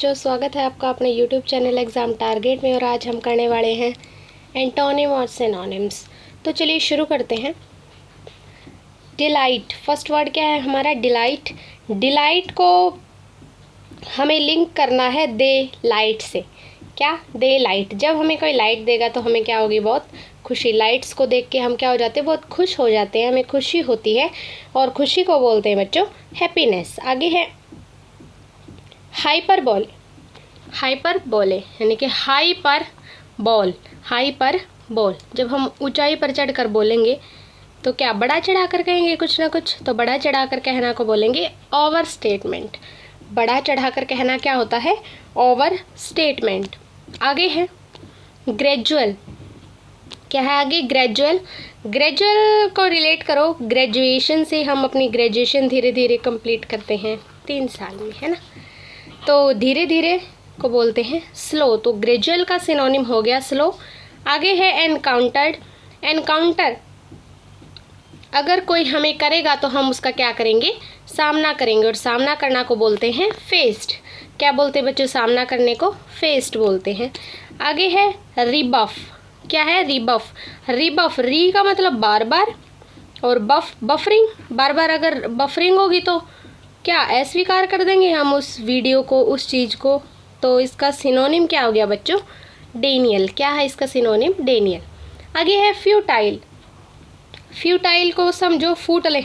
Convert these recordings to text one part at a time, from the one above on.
जो स्वागत है आपका अपने YouTube चैनल एग्ज़ाम टारगेट में। और आज हम करने वाले हैं एंटोनिम और सिनोनिम्स। तो चलिए शुरू करते हैं। डिलाइट, फर्स्ट वर्ड क्या है हमारा? डिलाइट। डिलाइट को हमें लिंक करना है दे लाइट से। क्या? दे लाइट। जब हमें कोई लाइट देगा तो हमें क्या होगी? बहुत खुशी। लाइट्स को देख के हम क्या हो जाते हैं? बहुत खुश हो जाते हैं, हमें खुशी होती है और खुशी को बोलते हैं बच्चों हैप्पीनेस। आगे है हाइपरबोले। हाइपरबोले यानी कि हाई पर बॉल। हाई पर बॉल, जब हम ऊंचाई पर चढ़कर बोलेंगे तो क्या बड़ा चढ़ा कर कहेंगे कुछ ना कुछ, तो बड़ा चढ़ा कर कहना को बोलेंगे ओवर स्टेटमेंट। बड़ा चढ़ा कर कहना क्या होता है? Over statement. आगे है ग्रेजुअल। क्या है आगे? ग्रेजुअल। ग्रेजुअल को रिलेट करो ग्रेजुएशन से। हम अपनी ग्रेजुएशन धीरे धीरे कंप्लीट करते हैं 3 साल में, है ना? तो धीरे धीरे को बोलते हैं स्लो। तो ग्रेजुअल का सिनोनिम हो गया स्लो। आगे है एनकाउंटर्ड। एनकाउंटर, अगर कोई हमें करेगा तो हम उसका क्या करेंगे? सामना करेंगे। और सामना करना को बोलते हैं फेस्ड। क्या बोलते हैं बच्चों? सामना करने को फेस्ड बोलते हैं। आगे है रिबफ। क्या है? रिबफ। रिबफ, री का मतलब बार बार और बफ बफरिंग। बार बार अगर बफरिंग होगी तो क्या अस्वीकार कर देंगे हम उस वीडियो को, उस चीज़ को। तो इसका सिनोनिम क्या हो गया बच्चों? डेनियल। क्या है इसका सिनोनिम? डेनियल। आगे है फ्यूटाइल। फ्यूटाइल को समझो फूटले।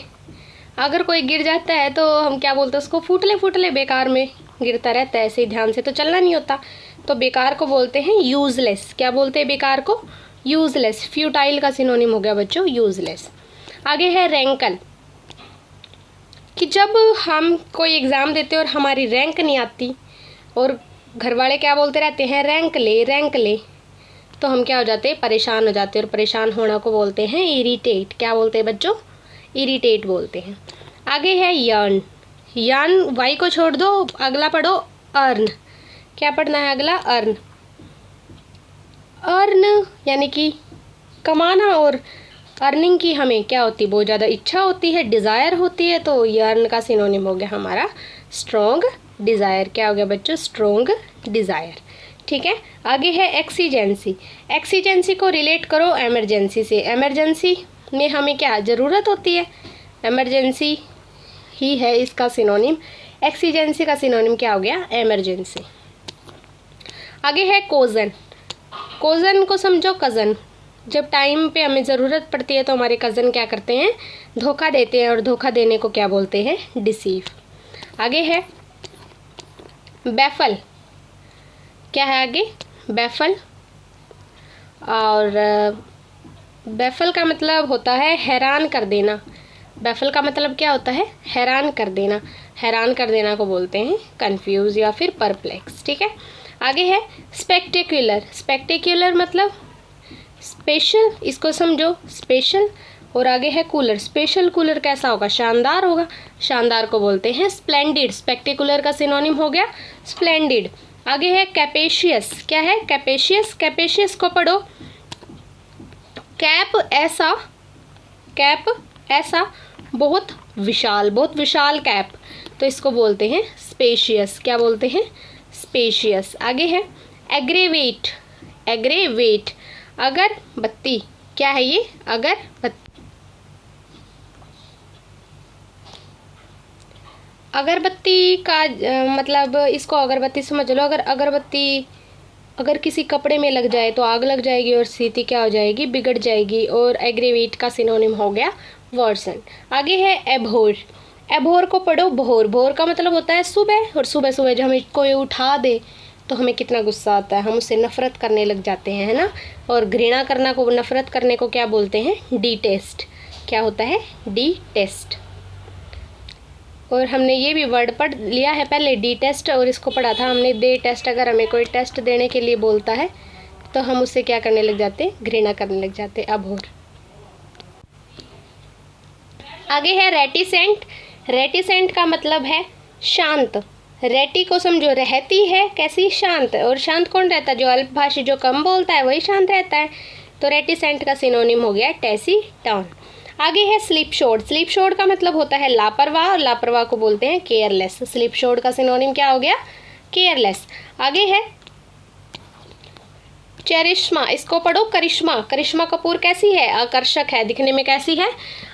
अगर कोई गिर जाता है तो हम क्या बोलते हैं उसको? फूटले। फूटले, बेकार में गिरता रहता है, ऐसे ही ध्यान से तो चलना नहीं होता। तो बेकार को बोलते हैं यूजलेस। क्या बोलते हैं बेकार को? यूजलेस। फ्यूटाइल का सिनोनिम हो गया बच्चों यूजलेस। आगे है रैंकल, कि जब हम कोई एग्ज़ाम देते और हमारी रैंक नहीं आती और घर वाले क्या बोलते रहते हैं? रैंक ले, रैंक ले। तो हम क्या हो जाते हैं? परेशान हो जाते हैं। और परेशान होना को बोलते हैं इरिटेट। क्या बोलते हैं बच्चों? इरिटेट बोलते हैं। आगे है यर्न। यर्न, वाई को छोड़ दो, अगला पढ़ो अर्न। क्या पढ़ना है अगला? अर्न। अर्न यानी कि कमाना। और अर्निंग की हमें क्या होती है? बहुत ज़्यादा इच्छा होती है, डिज़ायर होती है। तो यर्न का सिनोनिम हो गया हमारा स्ट्रॉन्ग डिज़ायर। क्या हो गया बच्चों? Strong desire. ठीक है। आगे है एक्सीजेंसी। एक्सीजेंसी को रिलेट करो एमरजेंसी से। एमरजेंसी में हमें क्या ज़रूरत होती है? एमरजेंसी ही है इसका सिनोनिम। एक्सीजेंसी का सिनोनिम क्या हो गया? एमरजेंसी। आगे है कोजन। कोजन को समझो कज़न। जब टाइम पे हमें ज़रूरत पड़ती है तो हमारे कज़न क्या करते हैं? धोखा देते हैं। और धोखा देने को क्या बोलते हैं? डिसीव। आगे है बैफल। क्या है आगे? बैफल। और बैफल का मतलब होता है हैरान कर देना। बैफल का मतलब क्या होता है? हैरान कर देना। हैरान कर देना को बोलते हैं कंफ्यूज या फिर परप्लेक्स। ठीक है। आगे है स्पेक्टेक्युलर। स्पेक्टेक्युलर मतलब स्पेशल, इसको समझो स्पेशल। और आगे है कूलर। स्पेशल कूलर कैसा होगा? शानदार होगा। शानदार को बोलते हैं स्प्लेंडिड। स्पेक्टेकुलर का सिनोनिम हो गया स्प्लेंडिड। आगे है कैपेशियस। क्या है? कैपेशियस। कैपेशियस को पढ़ो कैप ऐसा, कैप ऐसा, बहुत विशाल, बहुत विशाल कैप। तो इसको बोलते हैं स्पेशियस। क्या बोलते हैं? स्पेशियस। आगे है एग्रेवेट। एग्रेवेट, अगर बत्ती। क्या है ये? अगर बत्ती। अगरबत्ती का मतलब इसको अगरबत्ती समझ लो। अगर अगरबत्ती अगर किसी कपड़े में लग जाए तो आग लग जाएगी और स्थिति क्या हो जाएगी? बिगड़ जाएगी। और एग्रेवेट का सिनोनिम हो गया वर्सन। आगे है एबहोर। एबहोर को पढ़ो भोर। भोर का मतलब होता है सुबह। और सुबह सुबह जब हमें कोई उठा दे तो हमें कितना गुस्सा आता है, हम उससे नफ़रत करने लग जाते हैं, है ना? और घृणा करना को, नफ़रत करने को क्या बोलते हैं? डिटेस्ट। क्या होता है? डिटेस्ट। और हमने ये भी वर्ड पढ़ लिया है पहले, डी टेस्ट, और इसको पढ़ा था हमने दे टेस्ट। अगर हमें कोई टेस्ट देने के लिए बोलता है तो हम उससे क्या करने लग जाते हैं? घृणा करने लग जाते हैं। अबोर। आगे है रेटिसेंट। रेटिसेंट का मतलब है शांत। रेटी को समझो रहती है कैसी? शांत। और शांत कौन रहता है? जो अल्पभाषी, जो कम बोलता है वही शांत रहता है। तो रेटिसेंट का सिनोनिम हो गया टेसिटॉन। आगे है स्लिप शोर्ड। स्लिप शोर्ड का मतलब होता है लापरवाह। और लापरवाह को बोलते हैं केयरलेस। स्लिप शोर्ड का सिनोनिम क्या हो गया? केयरलेस। आगे है चेरिश्मा, इसको पढ़ो करिश्मा। करिश्मा कपूर कैसी है? आकर्षक है, दिखने में कैसी है?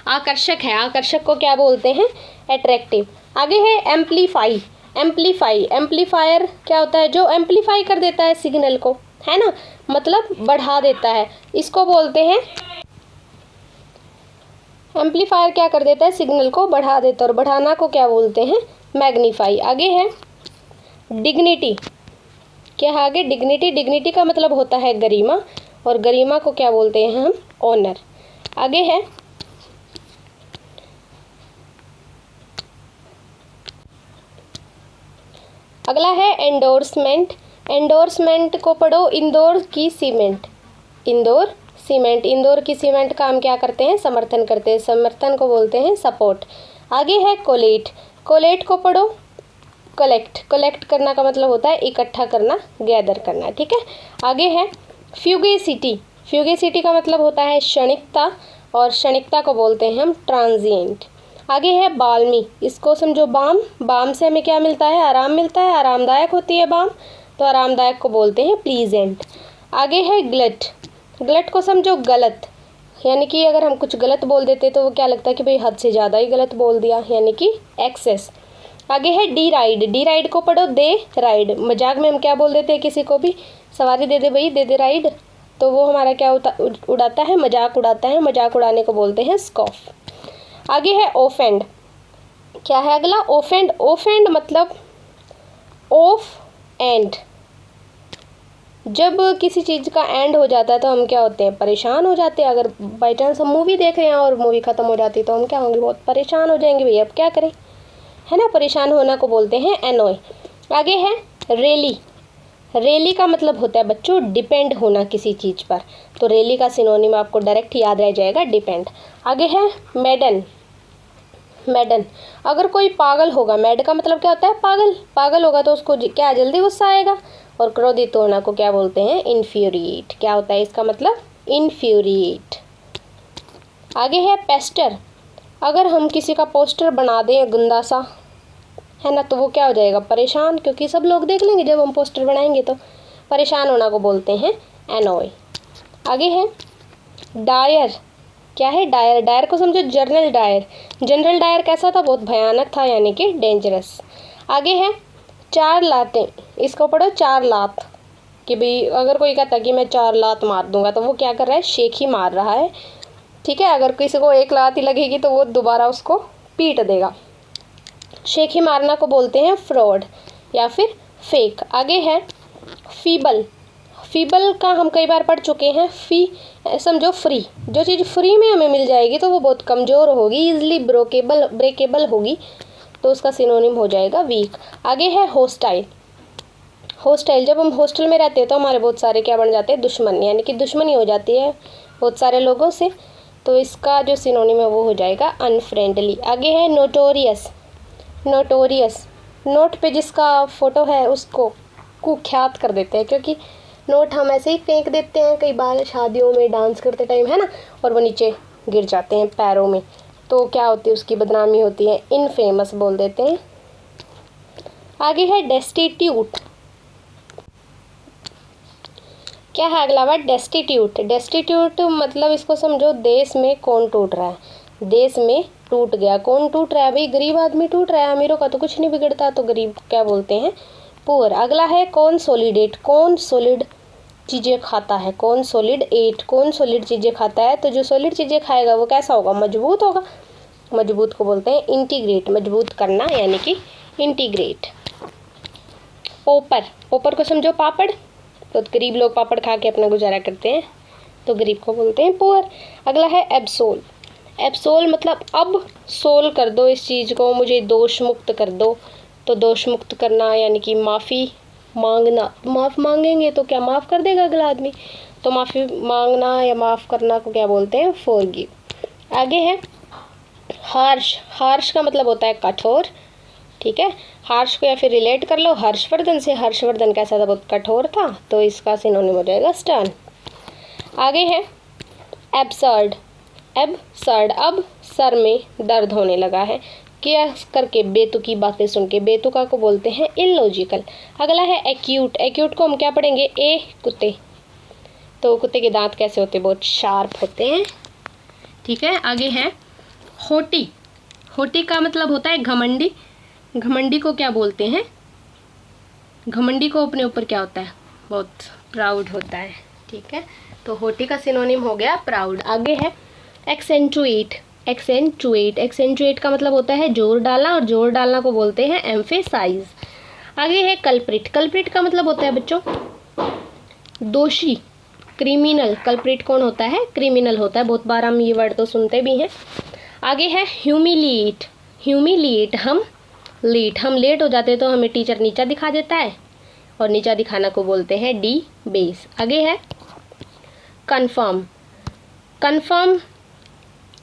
आकर्षक है। आकर्षक को क्या बोलते हैं? अट्रैक्टिव। आगे है एम्पलीफाई। एम्पलीफाई, एम्पलीफायर क्या होता है? जो एम्पलीफाई कर देता है सिग्नल को, है ना, मतलब बढ़ा देता है, इसको बोलते हैं एम्पलीफायर। क्या कर देता है? सिग्नल को बढ़ा देता है, और बढ़ाना को क्या बोलते हैं? मैग्नीफाई। आगे है डिग्निटी। क्या है आगे? डिग्निटी। डिग्निटी का मतलब होता है गरिमा, और गरिमा को क्या बोलते हैं हम? ऑनर। आगे है अगला है एंडोर्समेंट। एंडोर्समेंट को पढ़ो इंदौर की सीमेंट। इंदौर सीमेंट। इंदौर की सीमेंट का हम क्या करते हैं? समर्थन करते हैं। समर्थन को बोलते हैं सपोर्ट। आगे है कोलेट। कोलेट को पढ़ो कलेक्ट। कलेक्ट करना का मतलब होता है इकट्ठा करना, गैदर करना, ठीक है। आगे है फ्यूगेसिटी। फ्यूगेसिटी का मतलब होता है क्षणिकता, और क्षणिकता को बोलते हैं हम ट्रांजिएंट। आगे है बाल्मी। इसको समझो बाम। बाम से हमें क्या मिलता है? आराम मिलता है, आरामदायक होती है बाम, तो आरामदायक को बोलते हैं प्लीजेंट। आगे है ग्लट। ग्लट को समझो गलत, यानी कि अगर हम कुछ गलत बोल देते तो वो क्या लगता है कि भाई हद से ज़्यादा ही गलत बोल दिया, यानी कि एक्सेस। आगे है डी राइड। डी राइड को पढ़ो दे राइड। मजाक में हम क्या बोल देते हैं? किसी को भी सवारी दे दे भाई, दे दे राइड, तो वो हमारा क्या उड़ाता है? मजाक उड़ाता है। मजाक उड़ाने को बोलते हैं स्कॉफ। आगे है ऑफेंड। क्या है अगला? ऑफेंड। ऑफेंड मतलब ऑफ एंड। जब किसी चीज़ का एंड हो जाता है तो हम क्या होते हैं? परेशान हो जाते हैं। अगर बाई चांस हम मूवी देख रहे हैं और मूवी ख़त्म हो जाती है तो हम क्या होंगे? बहुत परेशान हो जाएंगे भैया, अब क्या करें, है ना। परेशान होना को बोलते हैं एनॉय। आगे है रेली। रेली का मतलब होता है बच्चों डिपेंड होना किसी चीज़ पर, तो रेली का सिनोनिम आपको डायरेक्ट याद रह जाएगा डिपेंड। आगे है मैडन। मैडन, अगर कोई पागल होगा, मैड का मतलब क्या होता है? पागल। पागल होगा तो उसको क्या जल्दी गुस्सा आएगा, और क्रोधित होना को क्या बोलते हैं? इन्फ्यूरिएट। क्या होता है इसका मतलब? इन्फ्यूरिएट। आगे है पेस्टर। अगर हम किसी का पोस्टर बना दें गंदा सा, है ना, तो वो क्या हो जाएगा? परेशान, क्योंकि सब लोग देख लेंगे जब हम पोस्टर बनाएंगे, तो परेशान होना को बोलते हैं एनॉय। आगे है डायर। क्या है? डायर। डायर को समझो जनरल डायर। जनरल डायर कैसा था? बहुत भयानक था, यानी कि डेंजरस। आगे है चार लातें। इसको पढ़ो चार लात, कि भाई अगर कोई कहता कि मैं 4 लात मार दूंगा, तो वो क्या कर रहा है? शेख ही मार रहा है, ठीक है। अगर किसी को 1 लात ही लगेगी तो वो दोबारा उसको पीट देगा। शेख ही मारना को बोलते हैं फ्रॉड या फिर फेक। आगे है फीबल। फीबल का हम कई बार पढ़ चुके हैं। समझो फ्री। जो चीज़ फ्री में हमें मिल जाएगी तो वो बहुत कमज़ोर होगी, इजली ब्रेकेबल होगी, तो उसका सिनोनिम हो जाएगा वीक। आगे है हॉस्टाइल। हॉस्टाइल, जब हम हॉस्टल में रहते हैं तो हमारे बहुत सारे क्या बन जाते हैं? दुश्मन, यानी कि दुश्मनी हो जाती है बहुत सारे लोगों से, तो इसका जो सिनोनिम है वो हो जाएगा अनफ्रेंडली। आगे है नोटोरियस। नोटोरियस, नोट पे जिसका फ़ोटो है उसको कुख्यात कर देते हैं, क्योंकि नोट हम ऐसे ही फेंक देते हैं कई बार शादियों में डांस करते टाइम, है ना, और वो नीचे गिर जाते हैं पैरों में, तो क्या होती है? उसकी बदनामी होती है, इनफेमस बोल देते हैं। आगे है डेस्टिट्यूट। क्या है अगला वर्ड? डेस्टिट्यूट। डेस्टिट्यूट मतलब इसको समझो देश में कौन टूट रहा है। देश में टूट गया। कौन टूट रहा है? भाई गरीब आदमी टूट रहा है, अमीरों का तो कुछ नहीं बिगड़ता, तो गरीब क्या बोलते हैं? पुअर। अगला है कॉन्सोलिडेट। कौन सॉलिड चीज़ें खाता है? कॉन्सोलिडेट। कौन सॉलिड चीज़ें खाता है? तो जो सॉलिड चीज़ें खाएगा वो कैसा होगा? मजबूत होगा। मजबूत को बोलते हैं इंटीग्रेट। मजबूत करना यानी कि इंटीग्रेट। पोपर। पोपर को समझो पापड़, तो गरीब लोग पापड़ खा के अपना गुजारा करते हैं, तो गरीब को बोलते हैं पुअर। अगला है एब्सोल। एब्सोल मतलब अब सोल कर दो इस चीज़ को, मुझे दोष मुक्त कर दो, तो दोष मुक्त करना यानी कि माफ़ी मांगना। माफ़ मांगेंगे तो क्या माफ़ कर देगा अगला आदमी, तो माफ़ी मांगना या माफ़ करना को क्या बोलते हैं? फॉरगिव। आगे है हार्श। हार्श का मतलब होता है कठोर, ठीक है। हार्श को या फिर रिलेट कर लो हर्षवर्धन से। हर्षवर्धन कैसा था? बहुत कठोर था, तो इसका सिनोनिम हो जाएगा स्टर्न। आगे है एब्सर्ड। एब्सर्ड, अब सर में दर्द होने लगा है, कियास करके, बेतुकी बातें सुन के, बेतुका को बोलते हैं इलॉजिकल। अगला है एक्यूट। एक्यूट को हम क्या पढ़ेंगे? ए कुत्ते, तो कुत्ते के दांत कैसे होते हैं? बहुत शार्प होते हैं, ठीक है। आगे है होटी। होटी का मतलब होता है घमंडी। घमंडी को क्या बोलते हैं? घमंडी को अपने ऊपर क्या होता है? बहुत प्राउड होता है, ठीक है। तो होटी का सिनोनिम हो गया प्राउड। आगे है एक्सेंचुएट। एक्सेंचुएट, एक्सेंचुएट का मतलब होता है जोर डालना, और जोर डालना को बोलते हैं एम्फेसाइज। आगे है कल्प्रिट। कल्प्रिट का मतलब होता है बच्चों दोषी, क्रिमिनल। कल्प्रिट कौन होता है? क्रिमिनल होता है। बहुत बार हम ये वर्ड तो सुनते भी हैं। आगे है ह्यूमिलिएट। ह्यूमिलिएट, हम लेट हो जाते हैं तो हमें टीचर नीचा दिखा देता है, और नीचा दिखाना को बोलते हैं डी बेस। आगे है कन्फर्म। कन्फर्म,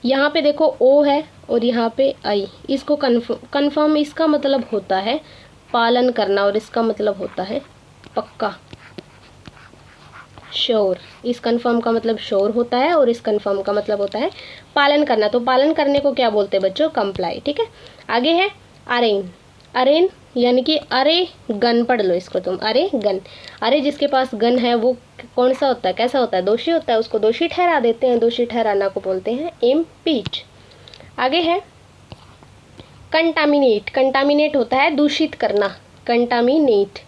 यहाँ पे देखो ओ है और यहाँ पे आई, इसको कन्फर्म इसका मतलब होता है पालन करना, और इसका मतलब होता है पक्का, श्योर। इस कन्फर्म का मतलब श्योर होता है, और इस कन्फर्म का मतलब होता है पालन करना। तो पालन करने को क्या बोलते हैं बच्चों? कंप्लाई, ठीक है। आगे है अरेन। अरेन यानी कि अरे गन, पढ़ लो इसको तुम, अरे गन। अरे जिसके पास गन है वो कौन सा होता है? कैसा होता है? दोषी होता है, उसको दोषी ठहरा देते हैं। दोषी ठहराना को बोलते हैं इम्पीच। आगे है कंटामिनेट। कंटामिनेट होता है दूषित करना, कंटामिनेट,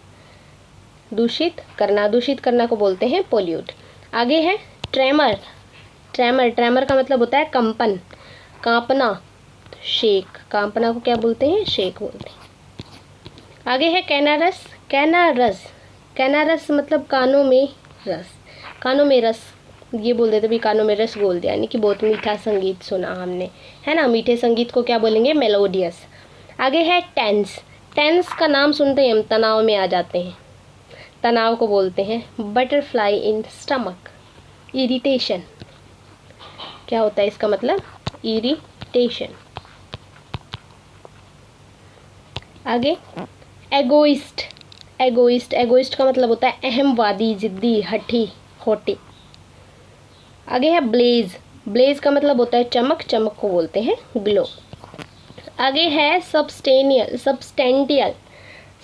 दूषित करना। दूषित करना को बोलते हैं पोल्यूट। आगे है ट्रेमर। ट्रेमर, ट्रेमर का मतलब होता है कंपन, कांपना, शेक। कांपना को क्या बोलते हैं? शेक बोलते हैं। आगे है कैनारस। कैनारस, कैनारस मतलब कानों में रस, कानों में रस ये बोल देते भी, कानों में रस बोल दिया, यानी कि बहुत मीठा संगीत सुना हमने, है ना। मीठे संगीत को क्या बोलेंगे? मेलोडियस। आगे है टेंस। टेंस का नाम सुनते ही हम तनाव में आ जाते हैं। तनाव को बोलते हैं बटरफ्लाई इन स्टमक। इरिटेशन, क्या होता है इसका मतलब? इरिटेशन। आगे एगोइस्ट। एगोइस्ट, एगोइस्ट का मतलब होता है अहमवादी, जिद्दी, हठी, होटी। आगे है ब्लेज। ब्लेज का मतलब होता है चमक, चमक को बोलते हैं ग्लो। आगे है सबस्टेनियल। सबस्टेंटियल,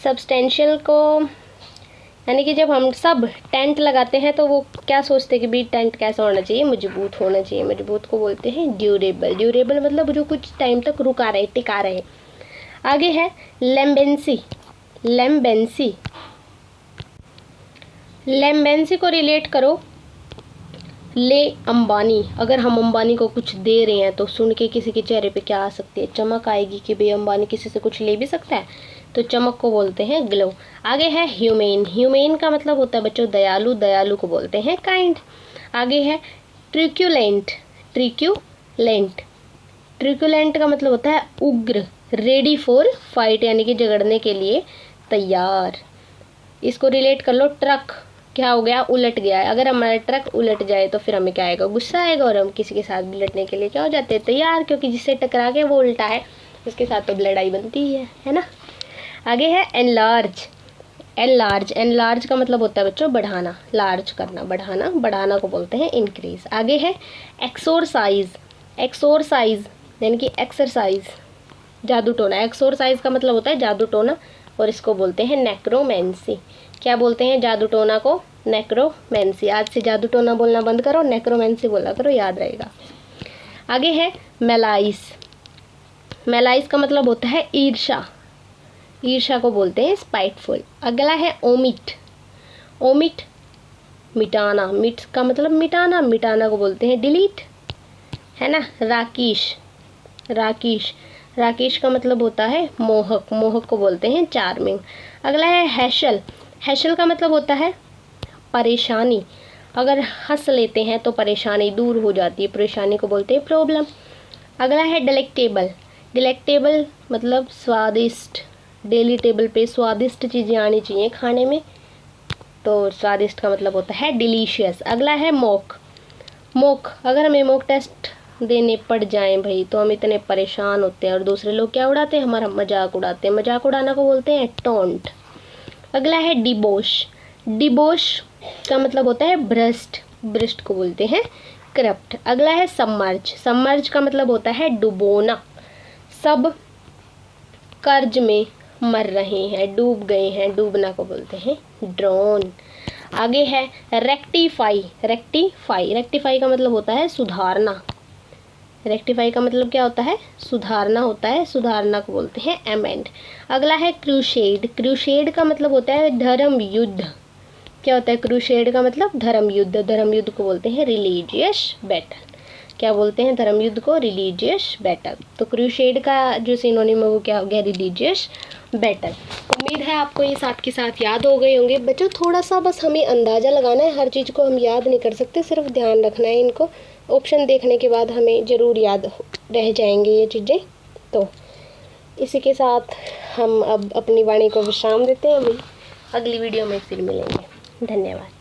सबस्टेंशियल को यानी कि जब हम सब टेंट लगाते हैं तो वो क्या सोचते हैं कि भाई टेंट कैसा होना चाहिए? मजबूत होना चाहिए। मजबूत को बोलते हैं ड्यूरेबल। ड्यूरेबल मतलब जो कुछ टाइम तक रुका रहे, टिका रहे। आगे है लेम्बेंसी। लेम्बेंसी, लेम्बेंसी को रिलेट करो ले अंबानी। अगर हम अंबानी को कुछ दे रहे हैं तो सुन के किसी के चेहरे पे क्या आ सकती है? चमक आएगी कि भाई अंबानी किसी से कुछ ले भी सकता है, तो चमक को बोलते हैं ग्लो। आगे है ह्यूमेन। ह्यूमेन का मतलब होता है बच्चों दयालु, दयालु को बोलते हैं काइंड। आगे है ट्रिक्यूलेंट। ट्रिक्यूलेंट, ट्रिक्यूलेंट का मतलब होता है उग्र, रेडी फॉर फाइट यानी कि झगड़ने के लिए तैयार। इसको रिलेट कर लो ट्रक, क्या हो गया? उलट गया है। अगर हमारा ट्रक उलट जाए तो फिर हमें क्या आएगा? गुस्सा आएगा, और हम किसी के साथ भी लड़ने के लिए क्या हो जाते हैं? तैयार, क्योंकि जिससे टकरा के वो उल्टा है उसके साथ तो लड़ाई बनती ही है ना। आगे है एनलार्ज। एनलार्ज, एनलार्ज का मतलब होता है बच्चों बढ़ाना, लार्ज करना, बढ़ाना, बढ़ाना को बोलते हैं इंक्रीज। आगे है एक्सोरसाइज। एक्सोरसाइज यानी कि एक्सरसाइज, जादू टोना। एक्सोरसाइज का मतलब होता है जादू टोना, और इसको बोलते हैं नेक्रोमेंसी। क्या बोलते हैं जादू टोना को? नेक्रोमेंसी। आज से जादू टोना बोलना बंद करो, नेक्रोमेंसी बोला करो, याद रहेगा। आगे है मेलाइस। मेलाइस का मतलब होता है ईर्षा। ईर्षा को बोलते हैं स्पाइटफुल। अगला है ओमिट। ओमिट मिटाना, मिट का मतलब मिटाना, मिटाना को बोलते हैं डिलीट, है ना। राकेश। राकेश, राकेश का मतलब होता है मोहक, मोहक को बोलते हैं चार्मिंग। अगला है हैशल। हैशल का मतलब होता है परेशानी। अगर हंस लेते हैं तो परेशानी दूर हो जाती है, परेशानी को बोलते हैं प्रॉब्लम। अगला है डिलेक्टेबल। डिलेक्टेबल मतलब स्वादिष्ट, डेली टेबल पे स्वादिष्ट चीज़ें आनी चाहिए खाने में, तो स्वादिष्ट का मतलब होता है डिलीशियस। अगला है मॉक। मॉक, अगर हमें मॉक टेस्ट देने पड़ जाएं भाई तो हम इतने परेशान होते हैं, और दूसरे लोग क्या उड़ाते हैं? हमारा मजाक उड़ाते हैं। मजाक उड़ाना को बोलते हैं टोंट। अगला है डिबोश। डिबोश का मतलब होता है भ्रष्ट, भ्रष्ट को बोलते हैं करप्ट। अगला है सबमर्ज। सबमर्ज का मतलब होता है डुबोना। सब कर्ज में मर रहे हैं, डूब गए हैं, डूबना को बोलते हैं ड्रोन। आगे है रेक्टिफाई। रेक्टिफाई, रेक्टिफाई का मतलब होता है सुधारना। रेक्टिफाई का मतलब क्या होता है? सुधारना होता है, सुधारना को बोलते हैं एमेंड। अगला है क्रूसेड। क्रूसेड का मतलब होता है धर्म युद्ध। क्या होता है क्रूसेड का मतलब? धर्म युद्ध। धर्म युद्ध को बोलते हैं रिलीजियस बैटल। क्या बोलते हैं धर्म युद्ध को? Religious battle. तो क्रूसेड का जो सिनोनिम है वो क्या हो गया? Religious battle. उम्मीद है आपको ये साथ के साथ याद हो गए होंगे बच्चों। थोड़ा सा बस हमें अंदाज़ा लगाना है, हर चीज़ को हम याद नहीं कर सकते, सिर्फ ध्यान रखना है इनको। ऑप्शन देखने के बाद हमें ज़रूर याद रह जाएंगे ये चीज़ें। तो इसी के साथ हम अब अपनी वाणी को विश्राम देते हैं। अगली वीडियो में फिर मिलेंगे। धन्यवाद।